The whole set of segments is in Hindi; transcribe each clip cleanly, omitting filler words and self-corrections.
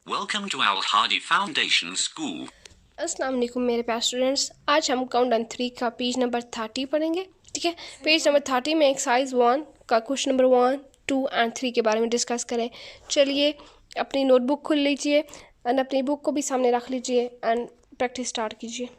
Welcome to Al Hadi Foundation School. अस्सलाम वालेकुम मेरे प्यारे स्टूडेंट्स। आज हम काउंटडाउन 3 का पेज नंबर 30 पढ़ेंगे। ठीक है, पेज नंबर 30 में एक्सरसाइज 1 का क्वेश्चन नंबर 1, 2 एंड 3 के बारे में डिस्कस करें। चलिए अपनी नोटबुक खोल लीजिए एंड अपनी बुक को भी सामने रख लीजिए एंड प्रैक्टिस स्टार्ट कीजिए।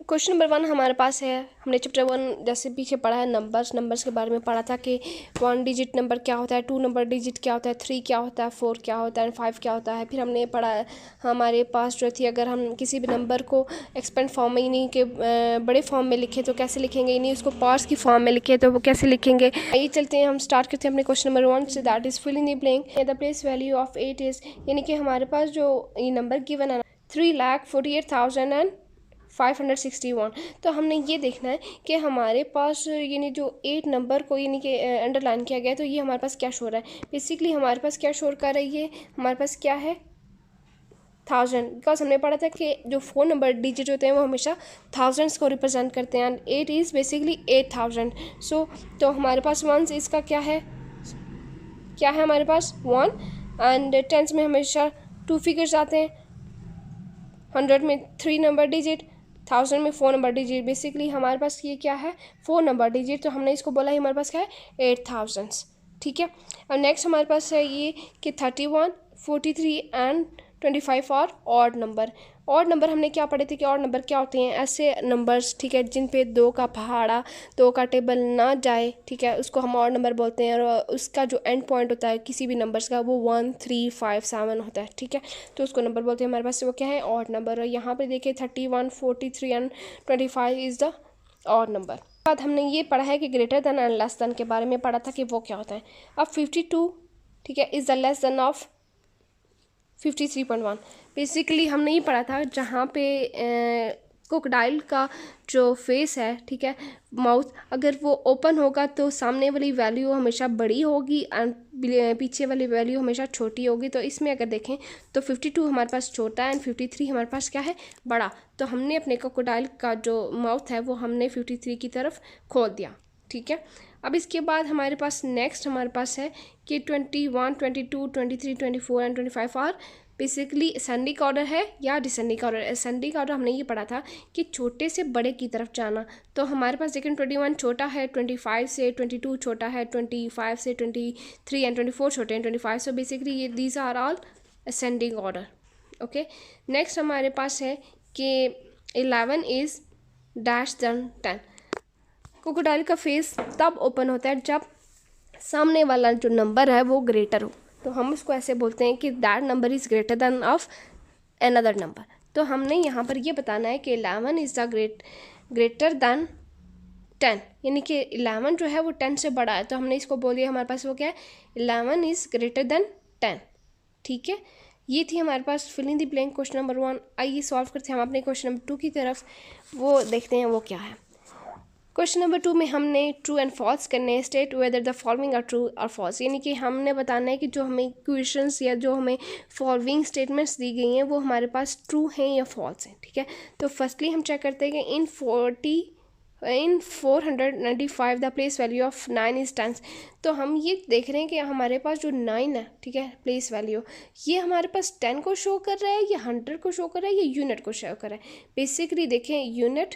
क्वेश्चन नंबर 1 हमारे पास है। हमने चैप्टर 1 जैसे पीछे पढ़ा है नंबर्स के बारे में पढ़ा था कि 1 डिजिट नंबर क्या होता है, 2 नंबर डिजिट क्या होता है, 3 क्या होता है, 4 क्या होता है, 5 क्या होता है। फिर हमने पढ़ा हमारे पास जो थी, अगर हम किसी भी नंबर को एक्सपेंड फॉर्म में यानी कि बड़े फॉर्म में लिखें तो कैसे लिखेंगे, यानी उसको पार्ट्स की फॉर्म में लिखें तो वो कैसे लिखेंगे। आइए चलते हैं, हम स्टार्ट करते हैं अपने क्वेश्चन नंबर 1 से। That is fill in the blank. The place value of 8 is, यानी कि हमारे पास जो ये नंबर गिवन है 3,48,561। तो हमने ये देखना है कि हमारे पास यानी जो 8 नंबर को यानी कि अंडरलाइन किया गया, तो ये हमारे पास क्या शो रहा है। बेसिकली हमारे पास क्या शो कर रही है, हमारे पास क्या है 1000, बिकॉज हमने पढ़ा था कि जो 4 नंबर डिजिट होते हैं वो हमेशा थाउजेंड्स को रिप्रेजेंट करते हैं एंड 8 इज़ बेसिकली 8000। सो तो हमारे पास वंस इसका क्या है हमारे पास 1 एंड टेंस में हमेशा 2 फिगर्स आते हैं। 100 में 3 नंबर डिजिट, 1000 में 4 नंबर डिजिट। बेसिकली हमारे पास ये क्या है 4 नंबर डिजिट, तो हमने इसको बोला ही हमारे पास क्या है 8000। ठीक है, और नेक्स्ट हमारे पास है ये कि 31, 43 एंड 25 और ऑड नंबर। ऑड नंबर हमने क्या पढ़े थे कि ऑड नंबर क्या होते हैं, ऐसे नंबर्स, ठीक है, जिन पे 2 का पहाड़ा 2 का टेबल ना जाए, ठीक है, उसको हम ऑड नंबर बोलते हैं। और उसका जो एंड पॉइंट होता है किसी भी नंबर्स का वो 1, 3, 5, 7 होता है। ठीक है, तो उसको नंबर बोलते हैं। हमारे पास वो क्या है ऑड नंबर। और यहाँ पे देखिए 31, 43 and 25 is the odd number. बाद हमने ये पढ़ा है कि greater than and less than के बारे में पढ़ा था कि वो क्या होता है। अब 52, ठीक है, is the less than of 53.1। Basically हमने ये पढ़ा था जहाँ पे क्रोकोडाइल का जो फेस है, ठीक है, माउथ, अगर वो ओपन होगा तो सामने वाली वैल्यू हमेशा बड़ी होगी एंड पीछे वाली वैल्यू हमेशा छोटी होगी। तो इसमें अगर देखें तो 52 हमारे पास छोटा है एंड 53 हमारे पास क्या है बड़ा। तो हमने अपने क्रोकोडाइल का जो माउथ है वो हमने 53 की तरफ खोल दिया। ठीक है, अब इसके बाद हमारे पास नेक्स्ट हमारे पास है कि 21, 22, 23, 24 एंड 25 और बेसिकली असेंडिंग ऑर्डर है या डिसेंडिंग ऑर्डर। असेंडिंग ऑर्डर हमने ये पढ़ा था कि छोटे से बड़े की तरफ जाना। तो हमारे पास लेकिन 21 छोटा है 25 से, 22 छोटा है 25 से, 23 एंड 24 छोटे हैं 25। सो बेसिकली ये these are all ascending order. Okay, next हमारे पास है कि 11 इज़ डैश देन 10। क्रोकोडाइल का फेस तब ओपन होता है जब सामने वाला जो नंबर है वो ग्रेटर हो। तो हम उसको ऐसे बोलते हैं कि that number is greater than of another number. तो हमने यहाँ पर ये बताना है कि 11 इज़ द ग्रेटर देन 10, यानी कि 11 जो है वो 10 से बड़ा है। तो हमने इसको बोल दिया हमारे पास वो क्या है 11 इज़ ग्रेटर देन 10। ठीक है, ये थी हमारे पास fill in the blank question number 1। आइए सॉल्व करते हैं हम अपने क्वेश्चन नंबर 2 की तरफ, वो देखते हैं वो क्या है। क्वेश्चन नंबर 2 में हमने ट्रू एंड फॉल्स करने हैं। State whether the following are true और फॉल्स, यानी कि हमने बताना है कि जो हमें क्वेश्चंस या जो हमें फॉलोइंग स्टेटमेंट्स दी गई हैं वो हमारे पास ट्रू हैं या फॉल्स हैं। ठीक है, तो फर्स्टली हम चेक करते हैं कि इन 495 the place value of 9 is 10। तो हम ये देख रहे हैं कि हमारे पास जो 9 है, ठीक है, प्लेस वैल्यू, ये हमारे पास 10 को शो कर रहा है या 100 को शो कर रहा है या यूनिट को शो कर रहा है। बेसिकली देखें यूनिट,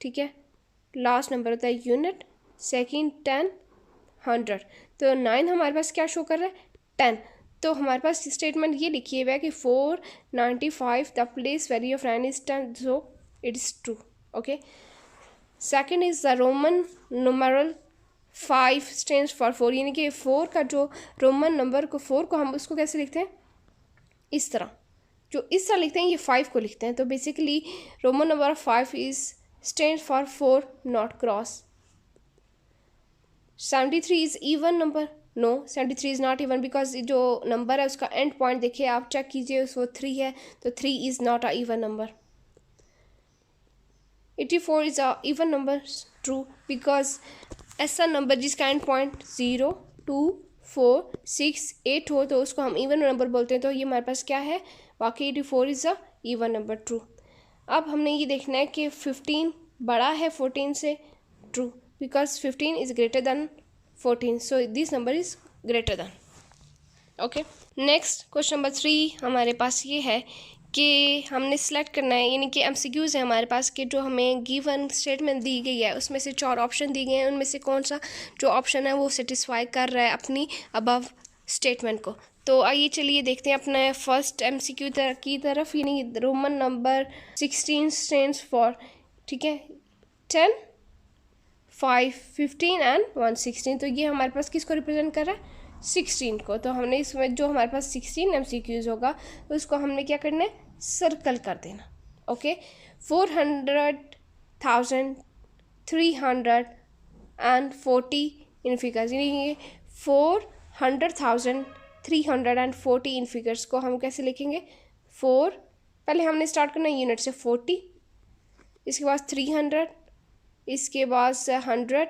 ठीक है, लास्ट नंबर होता है यूनिट, सेकंड 10, 100। तो 9 हमारे पास क्या शो कर रहा है 10। तो हमारे पास स्टेटमेंट ये लिखी हुआ है कि 495 the place value of 9 is 10, so it is true. Okay, second is the Roman numeral 5 stands for 4, यानी कि 4 का जो रोमन नंबर को 4 को हम उसको कैसे लिखते हैं इस तरह, जो इस तरह लिखते हैं ये 5 को लिखते हैं। तो basically Roman number of 5 is stands for 4 not cross. 73 is even number, no 73 is not even because जो नंबर है उसका एंड पॉइंट देखिए आप चेक कीजिए वो 3 है, तो 3 is not a even number. 84 is a even number, true, because ऐसा नंबर जिसका एंड पॉइंट 0, 2, 4, 6, 8 हो तो उसको हम इवन नंबर बोलते हैं। तो ये हमारे पास क्या है वाकई 84 is a even number, true. अब हमने ये देखना है कि 15 बड़ा है 14 से, true, because 15 is greater than 14, so this number is greater than. Okay, next question number 3 हमारे पास ये है कि हमने सेलेक्ट करना है, यानी कि एमसीक्यूज़ है हमारे पास कि जो हमें गिवन स्टेटमेंट दी गई है उसमें से 4 ऑप्शन दिए गए हैं, उनमें से कौन सा जो ऑप्शन है वो सेटिस्फाई कर रहा है अपनी अबव स्टेटमेंट को। तो आइए चलिए देखते हैं अपने फर्स्ट एमसीक्यू की तरफ, यानी रोमन नंबर 16 स्टैंड्स फॉर, ठीक है, 10, 5, 15 एंड 116। तो ये हमारे पास किसको रिप्रेजेंट कर रहा है? 16 को। तो हमने इसमें जो हमारे पास 16 एमसीक्यूज़ होगा तो उसको हमने क्या करना है? सर्कल कर देना। ओके, 400,340 इन फिगर्स, यानी ये 400,340 इन फिगर्स को हम कैसे लिखेंगे? पहले हमने स्टार्ट करना यूनिट से 40, इसके बाद 300, इसके बाद 100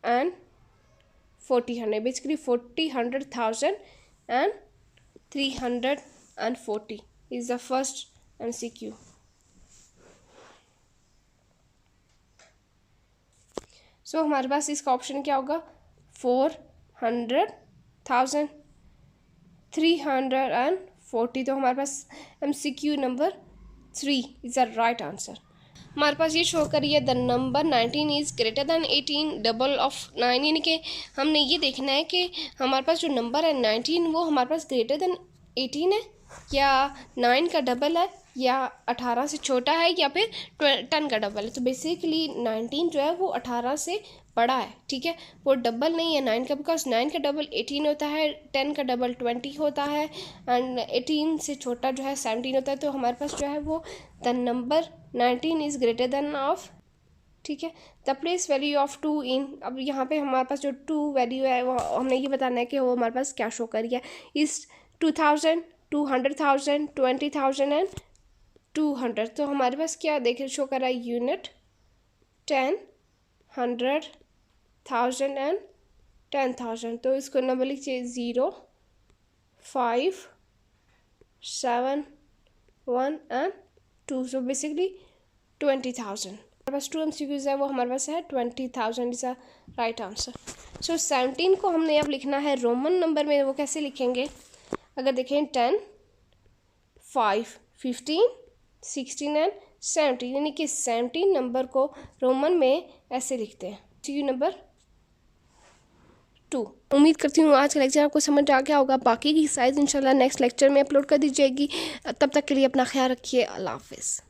and 40, basically 40, 100,000 and 340 is the first MCQ। सो हमारे पास इसका ऑप्शन क्या होगा? 400,340। तो हमारे पास MCQ number 3 is the right answer. हमारे पास ये शो करिए the number 19 is greater than 18 double of 9, यानी कि हमने ये देखना है कि हमारे पास जो नंबर है 19 वो हमारे पास ग्रेटर दैन 18 है या 9 का डबल है या 18 से छोटा है या फिर 10 का डबल है। तो बेसिकली 19 जो है वो 18 से बड़ा है, ठीक है, वो डबल नहीं है 9 का, बिकॉज 9 का डबल 18 होता है, 10 का डबल 20 होता है एंड 18 से छोटा जो है 17 होता है। तो हमारे पास जो है वो the number 19 is greater than of, ठीक है, द प्लेस वैल्यू ऑफ 2 इन। अब यहाँ पे हमारे पास जो 2 वैल्यू है वो हमने ये बताना है कि वो हमारे पास क्या शो करी है। इस 2000, 200,000, 20,000 एंड 200। तो हमारे पास क्या देखे शो कर रहा है? Unit, 10, 100,000 and 10,000। तो इसको नंबर लिखिए 0, 5, 7, 1 एंड 2। So basically 20,000। हमारे पास 2 MCQs है, वो हमारे पास है 20,000 इज़ अ राइट आंसर। सो 17 को हमने अब लिखना है रोमन नंबर में, वो कैसे लिखेंगे? अगर देखें 10, 5, 15, 16 एंड 17, यानी कि 17 नंबर को रोमन में ऐसे लिखते हैं, MCQ नंबर 2। उम्मीद करती हूँ आज का लेक्चर आपको समझ आ गया होगा। बाकी की साइज इंशाल्लाह नेक्स्ट लेक्चर में अपलोड कर दी जाएगी। तब तक के लिए अपना ख्याल रखिए। अल्लाह हाफिज़।